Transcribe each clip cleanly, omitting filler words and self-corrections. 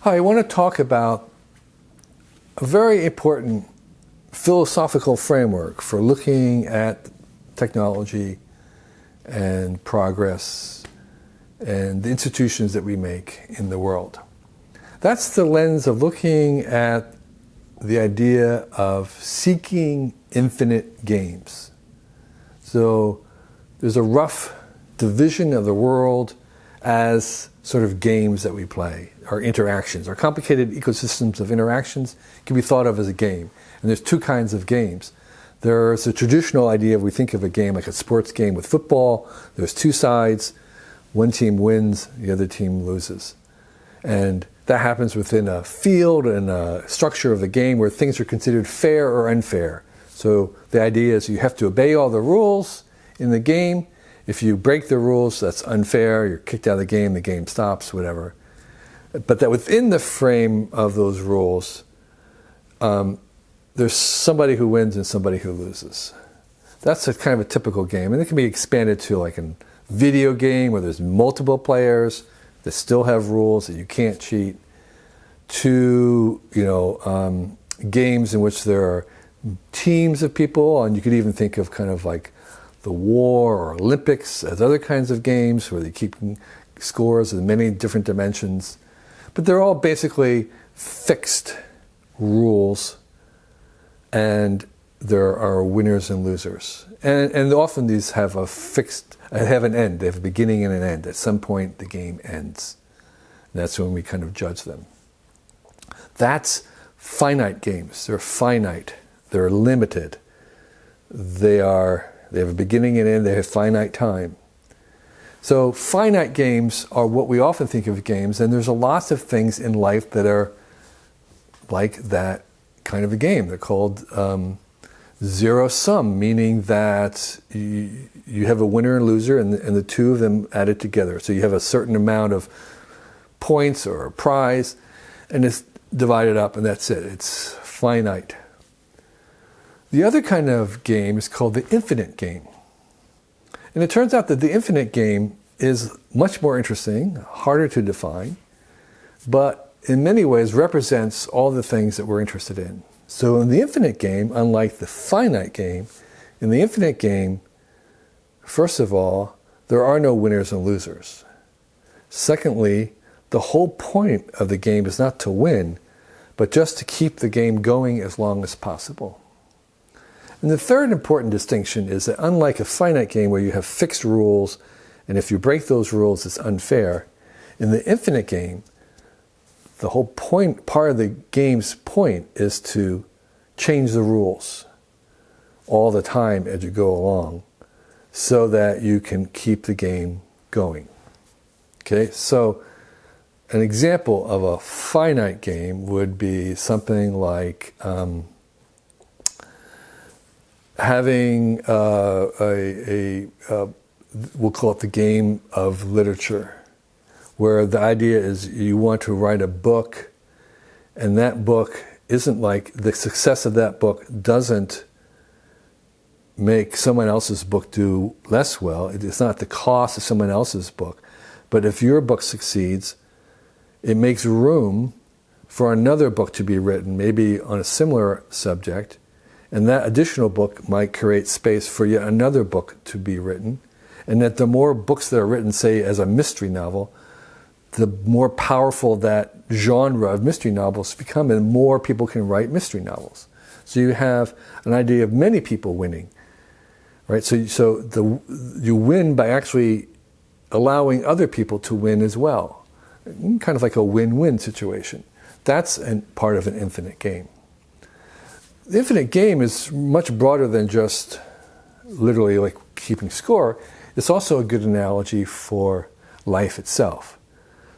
Hi, I want to talk about a very important philosophical framework for looking at technology and progress and the institutions that we make in the world. That's the lens of looking at the idea of seeking infinite games. So there's a rough division of the world as sort of games that we play, or interactions, or complicated ecosystems of interactions can be thought of as a game. And there's two kinds of games. There's a traditional idea, we think of a game like a sports game with football. There's two sides. One team wins, the other team loses. And that happens within a field and a structure of the game where things are considered fair or unfair. So the idea is you have to obey all the rules in the game. If you break the rules, that's unfair, you're kicked out of the game stops, whatever. But that within the frame of those rules, there's somebody who wins and somebody who loses. That's a kind of a typical game. And it can be expanded to like a video game where there's multiple players that still have rules that you can't cheat, to games in which there are teams of people, and you could even think of kind of like the war or Olympics as other kinds of games where they keep scores in many different dimensions. But they're all basically fixed rules, and there are winners and losers. And often these have have an end. They have a beginning and an end. At some point the game ends. And that's when we kind of judge them. That's finite games. They're finite. They're limited. They have a beginning and end. They have finite time. So finite games are what we often think of games, and there's a lots of things in life that are like that kind of a game. They're called zero sum, meaning that you have a winner and loser, and the two of them added together. So you have a certain amount of points or a prize, and it's divided up, and that's it. It's finite. The other kind of game is called the infinite game. And it turns out that the infinite game is much more interesting, harder to define, but in many ways represents all the things that we're interested in. So in the infinite game, unlike the finite game, in the infinite game, first of all, there are no winners and losers. Secondly, the whole point of the game is not to win, but just to keep the game going as long as possible. And the third important distinction is that unlike a finite game where you have fixed rules, and if you break those rules, it's unfair, in the infinite game, the whole point, part of the game's point is to change the rules all the time as you go along so that you can keep the game going. Okay, so an example of a finite game would be something like having we'll call it the game of literature, where the idea is you want to write a book, and that book isn't like the success of that book doesn't make someone else's book do less well. It's not the cost of someone else's book. But if your book succeeds, it makes room for another book to be written, maybe on a similar subject, and that additional book might create space for yet another book to be written. And that the more books that are written, say, as a mystery novel, the more powerful that genre of mystery novels become, and more people can write mystery novels. So you have an idea of many people winning, right? So you win by actually allowing other people to win as well. Kind of like a win-win situation. That's part of an infinite game. The infinite game is much broader than just literally like keeping score. It's also a good analogy for life itself.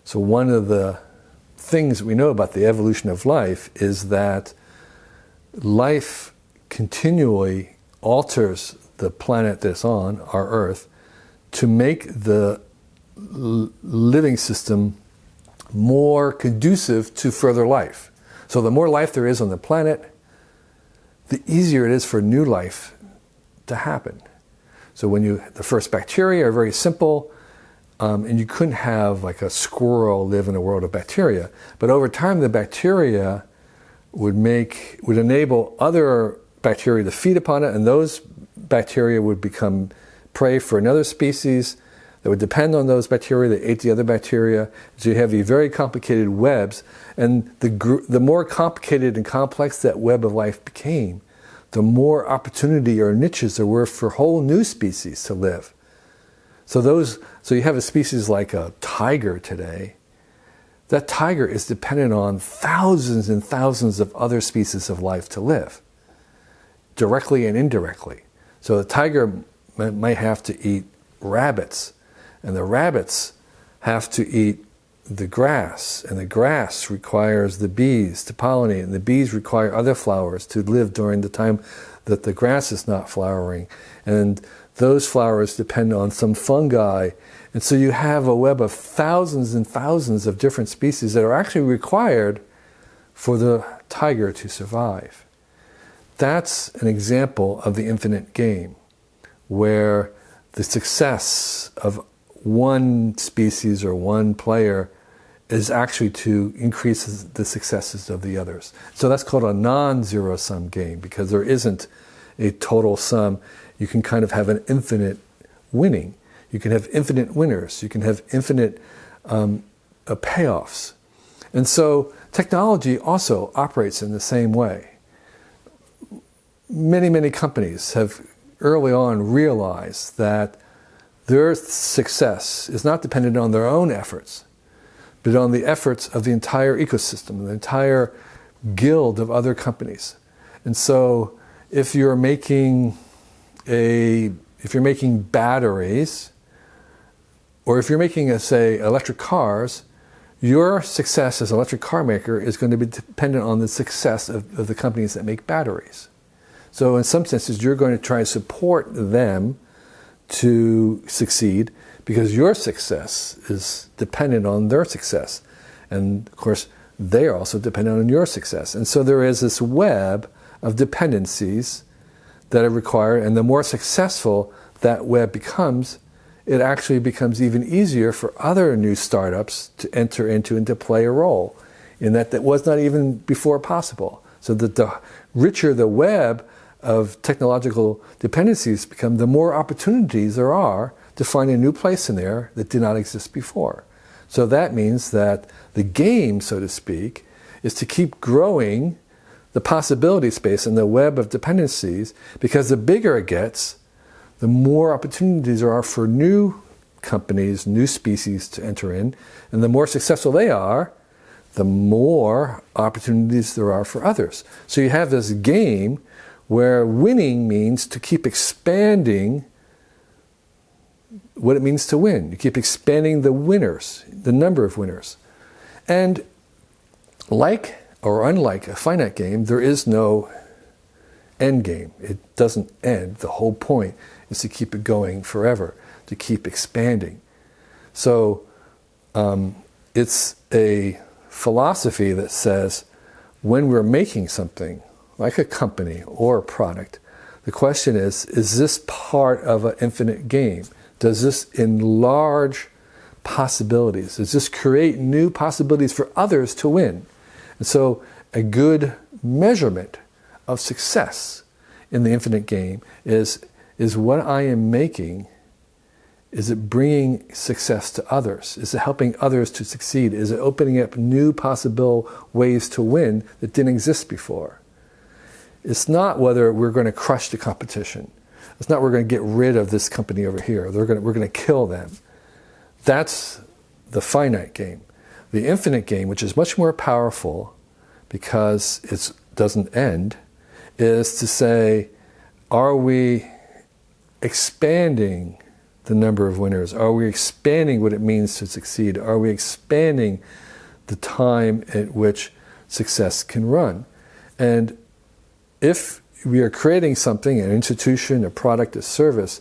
So one of the things we know about the evolution of life is that life continually alters the planet that's on, our Earth, to make the living system more conducive to further life. So the more life there is on the planet, the easier it is for new life to happen. So the first bacteria are very simple, and you couldn't have like a squirrel live in a world of bacteria. But over time, the bacteria would enable other bacteria to feed upon it, and those bacteria would become prey for another species that would depend on those bacteria that ate the other bacteria. So you have these very complicated webs, and the more complicated and complex that web of life became, the more opportunity or niches there were for whole new species to live. So you have a species like a tiger today. That tiger is dependent on thousands and thousands of other species of life to live, directly and indirectly. So the tiger might have to eat rabbits, and the rabbits have to eat the grass, and the grass requires the bees to pollinate, and the bees require other flowers to live during the time that the grass is not flowering, and those flowers depend on some fungi. And so you have a web of thousands and thousands of different species that are actually required for the tiger to survive. That's an example of the infinite game, where the success of one species or one player is actually to increase the successes of the others. So that's called a non-zero sum game, because there isn't a total sum. You can kind of have an infinite winning. You can have infinite winners. You can have infinite payoffs. And so technology also operates in the same way. Many, many companies have early on realized that their success is not dependent on their own efforts, but on the efforts of the entire ecosystem, the entire guild of other companies. And so if you're making batteries, or if you're making, say, electric cars, your success as an electric car maker is going to be dependent on the success of the companies that make batteries. So in some senses, you're going to try to support them to succeed, because your success is dependent on their success. And of course, they are also dependent on your success. And so there is this web of dependencies that are required, and the more successful that web becomes, it actually becomes even easier for other new startups to enter into and to play a role in that was not even before possible. So that the richer the web of technological dependencies become, the more opportunities there are to find a new place in there that did not exist before. So that means that the game, so to speak, is to keep growing the possibility space in the web of dependencies, because the bigger it gets, the more opportunities there are for new companies, new species to enter in, and the more successful they are, the more opportunities there are for others. So you have this game where winning means to keep expanding what it means to win. You keep expanding the winners, the number of winners. And like or unlike a finite game, there is no end game. It doesn't end. The whole point is to keep it going forever, to keep expanding. So it's a philosophy that says when we're making something, like a company or a product, the question is this part of an infinite game? Does this enlarge possibilities? Does this create new possibilities for others to win? And so a good measurement of success in the infinite game is what I am making, is it bringing success to others? Is it helping others to succeed? Is it opening up new possible ways to win that didn't exist before? It's not whether we're going to crush the competition. It's not we're going to get rid of this company over here. We're going to kill them. That's the finite game. The infinite game, which is much more powerful because it doesn't end, is to say, are we expanding the number of winners? Are we expanding what it means to succeed? Are we expanding the time at which success can run? And if we are creating something, an institution, a product, a service,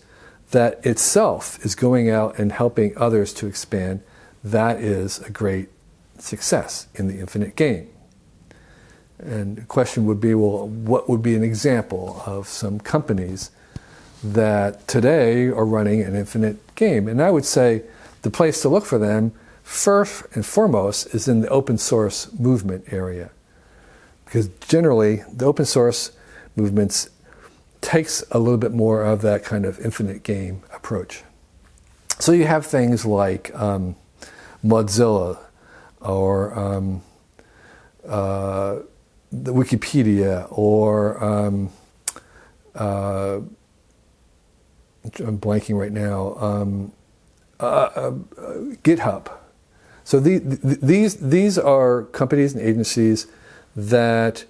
that itself is going out and helping others to expand, that is a great success in the infinite game. And the question would be, well, what would be an example of some companies that today are running an infinite game? And I would say the place to look for them, first and foremost, is in the open source movement area. Because generally, the open source movements takes a little bit more of that kind of infinite game approach. So you have things like Mozilla or the Wikipedia or I'm blanking right now, GitHub. So these are companies and agencies that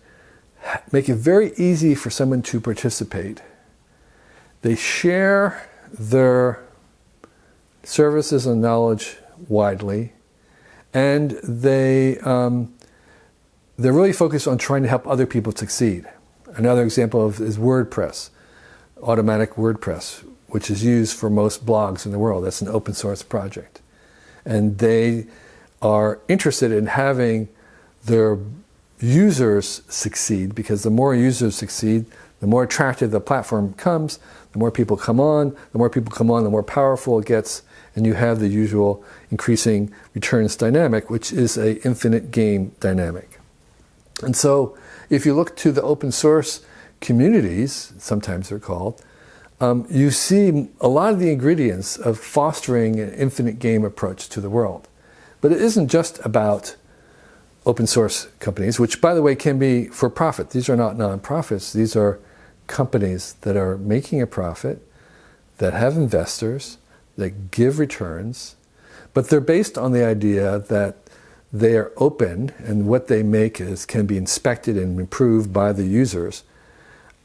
make it very easy for someone to participate. They share their services and knowledge widely, and they're really focused on trying to help other people succeed. Another example is WordPress, automatic WordPress, which is used for most blogs in the world. That's an open source project. And they are interested in having their users succeed, because the more users succeed, the more attractive the platform becomes, the more people come on, the more powerful it gets, and you have the usual increasing returns dynamic, which is an infinite game dynamic. And so if you look to the open source communities, sometimes they're called, you see a lot of the ingredients of fostering an infinite game approach to the world. But it isn't just about open source companies, which, by the way, can be for profit. These are not nonprofits. These are companies that are making a profit, that have investors, that give returns, but they're based on the idea that they are open, and what they make can be inspected and improved by the users,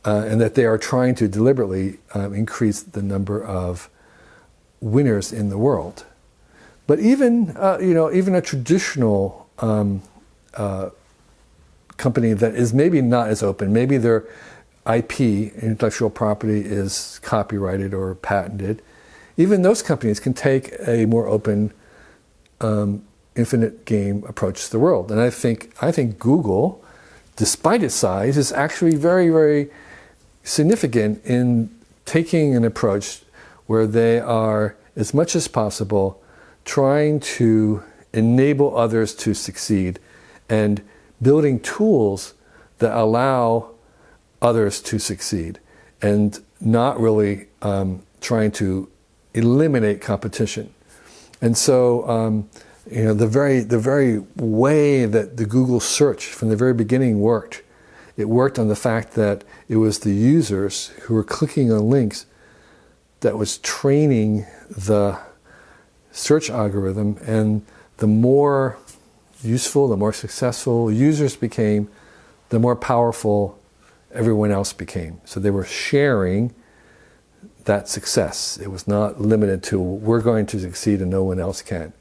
and that they are trying to deliberately increase the number of winners in the world. But even a traditional company that is maybe not as open, maybe their IP, intellectual property, is copyrighted or patented, even those companies can take a more open, infinite game approach to the world. And I think Google, despite its size, is actually very, very significant in taking an approach where they are, as much as possible, trying to enable others to succeed and building tools that allow others to succeed, and not really trying to eliminate competition. And so the very way that the Google search from the very beginning worked, it worked on the fact that it was the users who were clicking on links that was training the search algorithm, and the more useful, the more successful users became, the more powerful everyone else became. So they were sharing that success. It was not limited to, we're going to succeed and no one else can.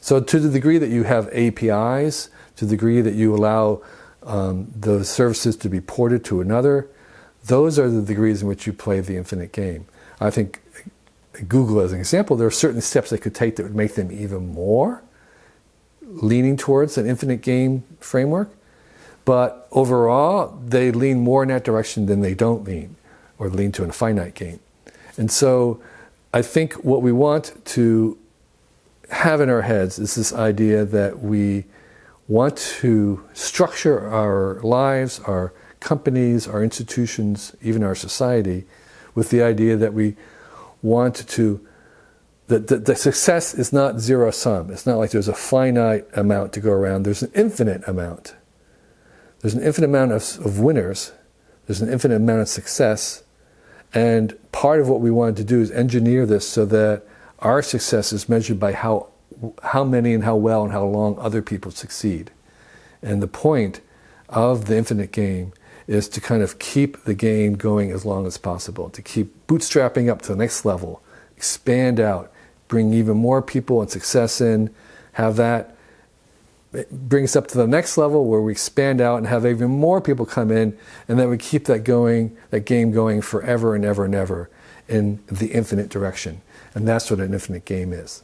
So to the degree that you have APIs, to the degree that you allow those services to be ported to another, those are the degrees in which you play the infinite game. I think Google, as an example, there are certain steps they could take that would make them even more leaning towards an infinite game framework. But overall, they lean more in that direction than they don't lean, or lean to a finite game. And so I think what we want to have in our heads is this idea that we want to structure our lives, our companies, our institutions, even our society, with the idea that we want to, that success is not zero sum. It's not like there's a finite amount to go around. There's an infinite amount. There's an infinite amount of winners. There's an infinite amount of success. And part of what we wanted to do is engineer this so that our success is measured by how many and how well and how long other people succeed. And the point of the infinite game is to kind of keep the game going as long as possible, to keep bootstrapping up to the next level, expand out, bring even more people and success in, have that bring us up to the next level where we expand out and have even more people come in, and then we keep that game going forever and ever and ever in the infinite direction. And that's what an infinite game is.